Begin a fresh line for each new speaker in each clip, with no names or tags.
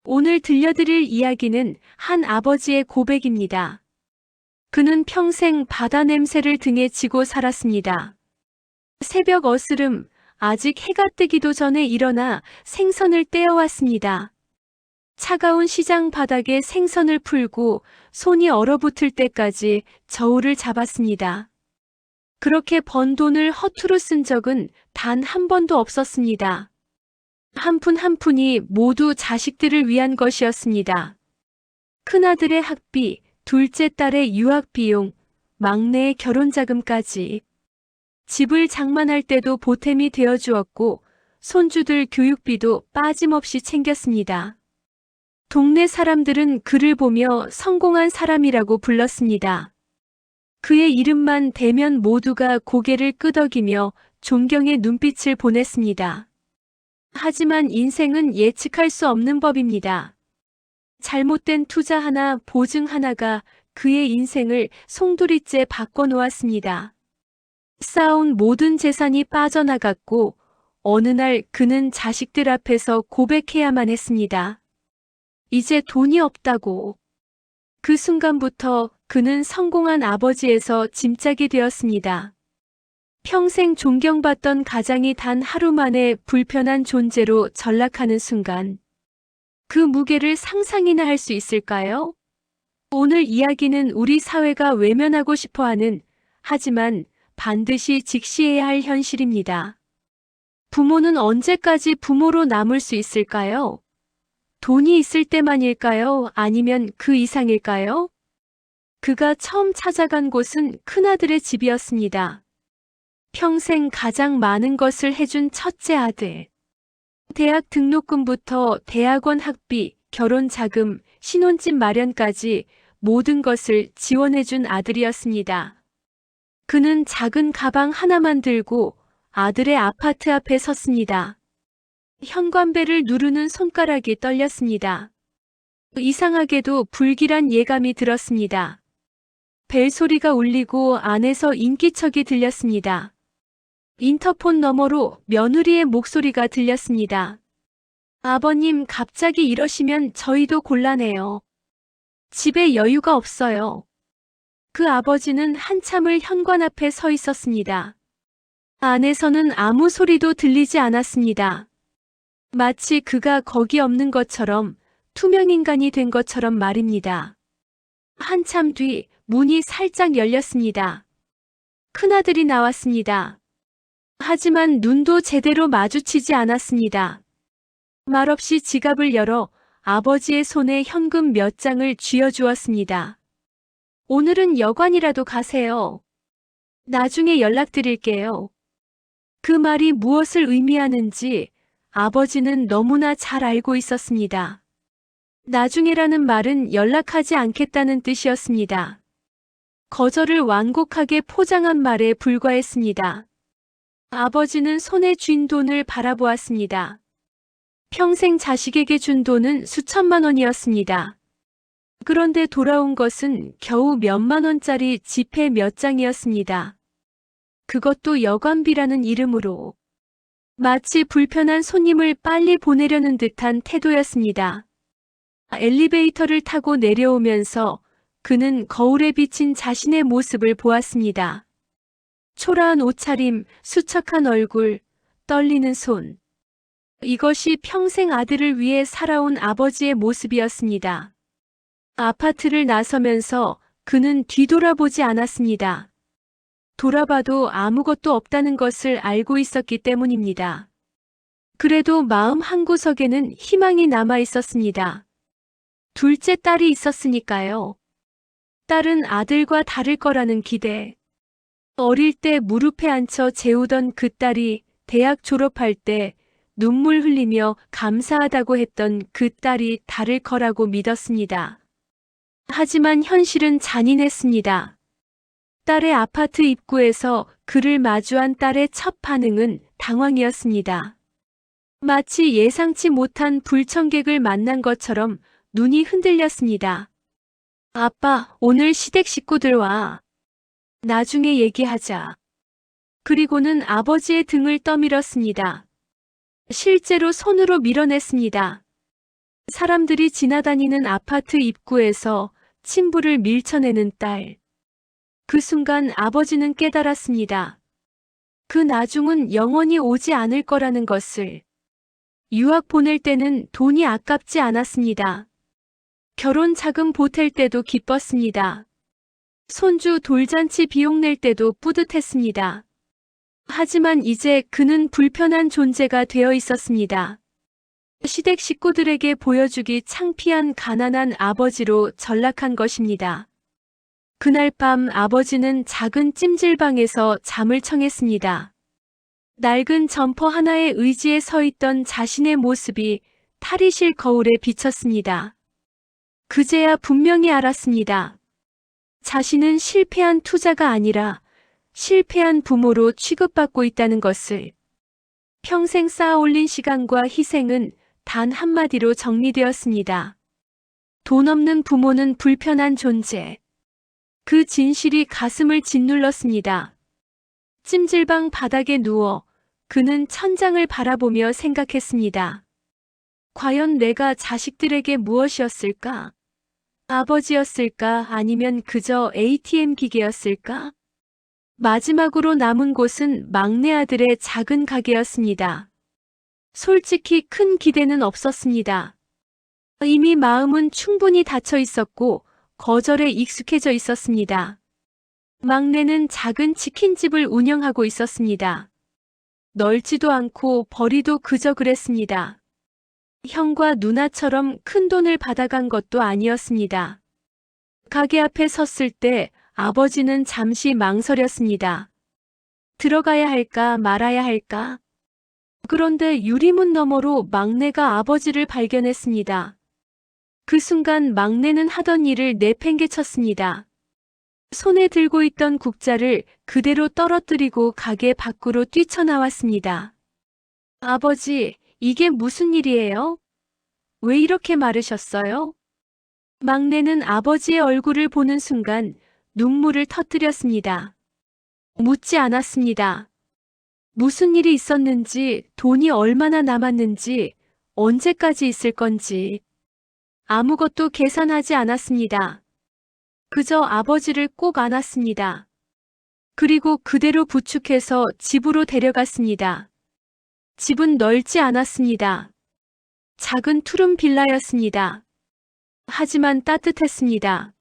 오늘 들려드릴 이야기는 한 아버지의 고백입니다. 그는 평생 바다 냄새를 등에 지고 살았습니다. 새벽 어스름, 아직 해가 뜨기도 전에 일어나 생선을 떼어왔습니다. 차가운 시장 바닥에 생선을 풀고 손이 얼어붙을 때까지 저울을 잡았습니다. 그렇게 번 돈을 허투루 쓴 적은 단 한 번도 없었습니다. 한 푼 한 푼이 모두 자식들을 위한 것이었습니다. 큰아들의 학비, 둘째 딸의 유학 비용, 막내의 결혼 자금까지. 집을 장만할 때도 보탬이 되어 주었고 손주들 교육비도 빠짐없이 챙겼습니다. 동네 사람들은 그를 보며 성공한 사람이라고 불렀습니다. 그의 이름만 대면 모두가 고개를 끄덕이며 존경의 눈빛을 보냈습니다. 하지만 인생은 예측할 수 없는 법입니다. 잘못된 투자 하나, 보증 하나가 그의 인생을 송두리째 바꿔놓았습니다. 쌓아온 모든 재산이 빠져나갔고 어느 날 그는 자식들 앞에서 고백해야만 했습니다. 이제 돈이 없다고. 그 순간부터 그는 성공한 아버지에서 짐짝이 되었습니다. 평생 존경받던 가장이 단 하루 만에 불편한 존재로 전락하는 순간, 그 무게를 상상이나 할 수 있을까요? 오늘 이야기는 우리 사회가 외면하고 싶어하는, 하지만 반드시 직시해야 할 현실입니다. 부모는 언제까지 부모로 남을 수 있을까요? 돈이 있을 때만일까요? 아니면 그 이상일까요? 그가 처음 찾아간 곳은 큰아들의 집이었습니다. 평생 가장 많은 것을 해준 첫째 아들. 대학 등록금부터 대학원 학비, 결혼 자금, 신혼집 마련까지 모든 것을 지원해준 아들이었습니다. 그는 작은 가방 하나만 들고 아들의 아파트 앞에 섰습니다. 현관벨을 누르는 손가락이 떨렸습니다. 이상하게도 불길한 예감이 들었습니다. 벨소리가 울리고 안에서 인기척이 들렸습니다. 인터폰 너머로 며느리의 목소리가 들렸습니다. 아버님, 갑자기 이러시면 저희도 곤란해요. 집에 여유가 없어요. 그 아버지는 한참을 현관 앞에 서 있었습니다. 안에서는 아무 소리도 들리지 않았습니다. 마치 그가 거기 없는 것처럼, 투명인간이 된 것처럼 말입니다. 한참 뒤 문이 살짝 열렸습니다. 큰아들이 나왔습니다. 하지만 눈도 제대로 마주치지 않았습니다. 말없이 지갑을 열어 아버지의 손에 현금 몇 장을 쥐어주었습니다. 오늘은 여관이라도 가세요. 나중에 연락드릴게요. 그 말이 무엇을 의미하는지 아버지는 너무나 잘 알고 있었습니다. 나중에라는 말은 연락하지 않겠다는 뜻이었습니다. 거절을 완곡하게 포장한 말에 불과했습니다. 아버지는 손에 쥔 돈을 바라보았습니다. 평생 자식에게 준 돈은 수천만 원이었습니다. 그런데 돌아온 것은 겨우 몇만 원짜리 지폐 몇 장이었습니다. 그것도 여관비라는 이름으로. 마치 불편한 손님을 빨리 보내려는 듯한 태도였습니다. 엘리베이터를 타고 내려오면서 그는 거울에 비친 자신의 모습을 보았습니다. 초라한 옷차림, 수척한 얼굴, 떨리는 손. 이것이 평생 아들을 위해 살아온 아버지의 모습이었습니다. 아파트를 나서면서 그는 뒤돌아보지 않았습니다. 돌아봐도 아무것도 없다는 것을 알고 있었기 때문입니다. 그래도 마음 한구석에는 희망이 남아 있었습니다. 둘째 딸이 있었으니까요. 딸은 아들과 다를 거라는 기대. 어릴 때 무릎에 앉혀 재우던 그 딸이 대학 졸업할 때 눈물 흘리며 감사하다고 했던 그 딸이 다를 거라고 믿었습니다. 하지만 현실은 잔인했습니다. 딸의 아파트 입구에서 그를 마주한 딸의 첫 반응은 당황이었습니다. 마치 예상치 못한 불청객을 만난 것처럼 눈이 흔들렸습니다. 아빠, 오늘 시댁 식구들 와. 나중에 얘기하자. 그리고는 아버지의 등을 떠밀었습니다. 실제로 손으로 밀어냈습니다. 사람들이 지나다니는 아파트 입구에서 친부를 밀쳐내는 딸. 그 순간 아버지는 깨달았습니다. 그 나중은 영원히 오지 않을 거라는 것을. 유학 보낼 때는 돈이 아깝지 않았습니다. 결혼 자금 보탤 때도 기뻤습니다. 손주 돌잔치 비용 낼 때도 뿌듯했습니다. 하지만 이제 그는 불편한 존재가 되어 있었습니다. 시댁 식구들에게 보여주기 창피한 가난한 아버지로 전락한 것입니다. 그날 밤 아버지는 작은 찜질방에서 잠을 청했습니다. 낡은 점퍼 하나에 의지해 서 있던 자신의 모습이 탈의실 거울에 비쳤습니다. 그제야 분명히 알았습니다. 자신은 실패한 투자가 아니라 실패한 부모로 취급받고 있다는 것을. 평생 쌓아올린 시간과 희생은 단 한마디로 정리되었습니다. 돈 없는 부모는 불편한 존재. 그 진실이 가슴을 짓눌렀습니다. 찜질방 바닥에 누워 그는 천장을 바라보며 생각했습니다. 과연 내가 자식들에게 무엇이었을까? 아버지였을까? 아니면 그저 ATM 기계였을까? 마지막으로 남은 곳은 막내 아들의 작은 가게였습니다. 솔직히 큰 기대는 없었습니다. 이미 마음은 충분히 닫혀 있었고 거절에 익숙해져 있었습니다. 막내는 작은 치킨집을 운영하고 있었습니다. 넓지도 않고 벌이도 그저 그랬습니다. 형과 누나처럼 큰 돈을 받아간 것도 아니었습니다. 가게 앞에 섰을 때 아버지는 잠시 망설였습니다. 들어가야 할까 말아야 할까? 그런데 유리문 너머로 막내가 아버지를 발견했습니다. 그 순간 막내는 하던 일을 내팽개쳤습니다. 손에 들고 있던 국자를 그대로 떨어뜨리고 가게 밖으로 뛰쳐나왔습니다. 아버지, 이게 무슨 일이에요? 왜 이렇게 마르셨어요? 막내는 아버지의 얼굴을 보는 순간 눈물을 터뜨렸습니다. 묻지 않았습니다. 무슨 일이 있었는지, 돈이 얼마나 남았는지, 언제까지 있을 건지. 아무것도 계산하지 않았습니다. 그저 아버지를 꼭 안았습니다. 그리고 그대로 부축해서 집으로 데려갔습니다. 집은 넓지 않았습니다. 작은 투룸 빌라였습니다. 하지만 따뜻했습니다.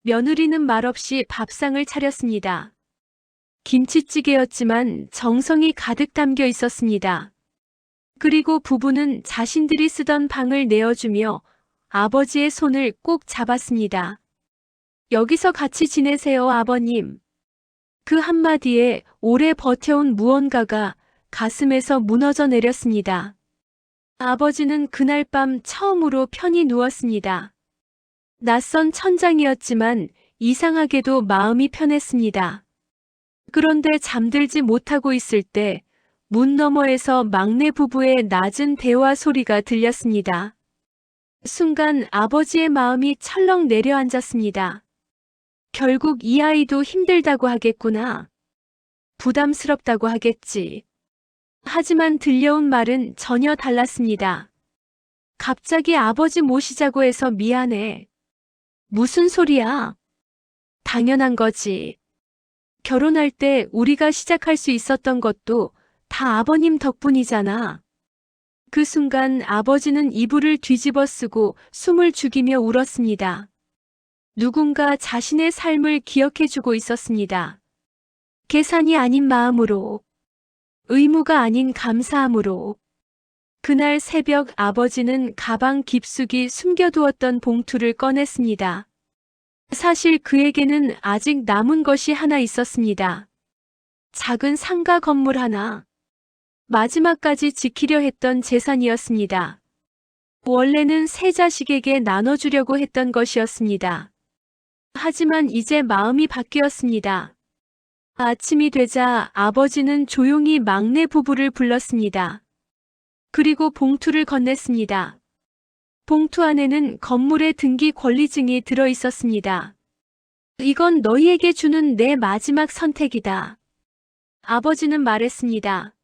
며느리는 말없이 밥상을 차렸습니다. 김치찌개였지만 정성이 가득 담겨 있었습니다. 그리고 부부는 자신들이 쓰던 방을 내어주며 아버지의 손을 꼭 잡았습니다. 여기서 같이 지내세요, 아버님. 그 한마디에 오래 버텨온 무언가가 가슴에서 무너져 내렸습니다. 아버지는 그날 밤 처음으로 편히 누웠습니다. 낯선 천장이었지만 이상하게도 마음이 편했습니다. 그런데 잠들지 못하고 있을 때 문 너머에서 막내 부부의 낮은 대화 소리가 들렸습니다. 순간 아버지의 마음이 철렁 내려앉았습니다. 결국 이 아이도 힘들다고 하겠구나. 부담스럽다고 하겠지. 하지만 들려온 말은 전혀 달랐습니다. 갑자기 아버지 모시자고 해서 미안해. 무슨 소리야? 당연한 거지. 결혼할 때 우리가 시작할 수 있었던 것도 다 아버님 덕분이잖아. 그 순간 아버지는 이불을 뒤집어 쓰고 숨을 죽이며 울었습니다. 누군가 자신의 삶을 기억해주고 있었습니다. 계산이 아닌 마음으로, 의무가 아닌 감사함으로. 그날 새벽 아버지는 가방 깊숙이 숨겨두었던 봉투를 꺼냈습니다. 사실 그에게는 아직 남은 것이 하나 있었습니다. 작은 상가 건물 하나. 마지막까지 지키려 했던 재산이었습니다. 원래는 세 자식에게 나눠주려고 했던 것이었습니다. 하지만 이제 마음이 바뀌었습니다. 아침이 되자 아버지는 조용히 막내 부부를 불렀습니다. 그리고 봉투를 건넸습니다. 봉투 안에는 건물의 등기 권리증이 들어 있었습니다. 이건 너희에게 주는 내 마지막 선택이다. 아버지는 말했습니다.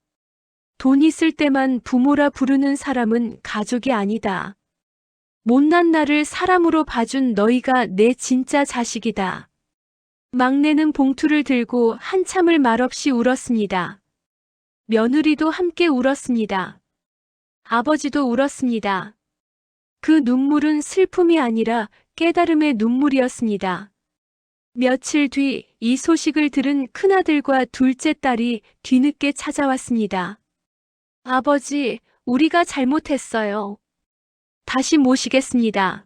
돈 있을 때만 부모라 부르는 사람은 가족이 아니다. 못난 나를 사람으로 봐준 너희가 내 진짜 자식이다. 막내는 봉투를 들고 한참을 말없이 울었습니다. 며느리도 함께 울었습니다. 아버지도 울었습니다. 그 눈물은 슬픔이 아니라 깨달음의 눈물이었습니다. 며칠 뒤 이 소식을 들은 큰아들과 둘째 딸이 뒤늦게 찾아왔습니다. 아버지, 우리가 잘못했어요. 다시 모시겠습니다.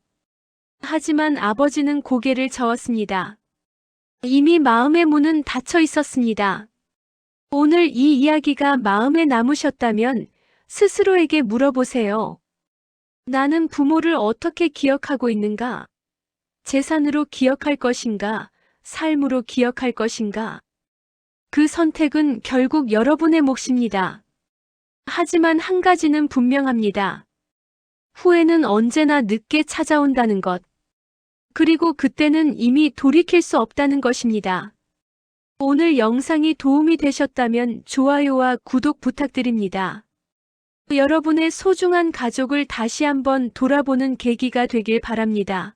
하지만 아버지는 고개를 저었습니다. 이미 마음의 문은 닫혀 있었습니다. 오늘 이 이야기가 마음에 남으셨다면 스스로에게 물어보세요. 나는 부모를 어떻게 기억하고 있는가? 재산으로 기억할 것인가? 삶으로 기억할 것인가? 그 선택은 결국 여러분의 몫입니다. 하지만 한 가지는 분명합니다. 후회는 언제나 늦게 찾아온다는 것. 그리고 그때는 이미 돌이킬 수 없다는 것입니다. 오늘 영상이 도움이 되셨다면 좋아요와 구독 부탁드립니다. 여러분의 소중한 가족을 다시 한번 돌아보는 계기가 되길 바랍니다.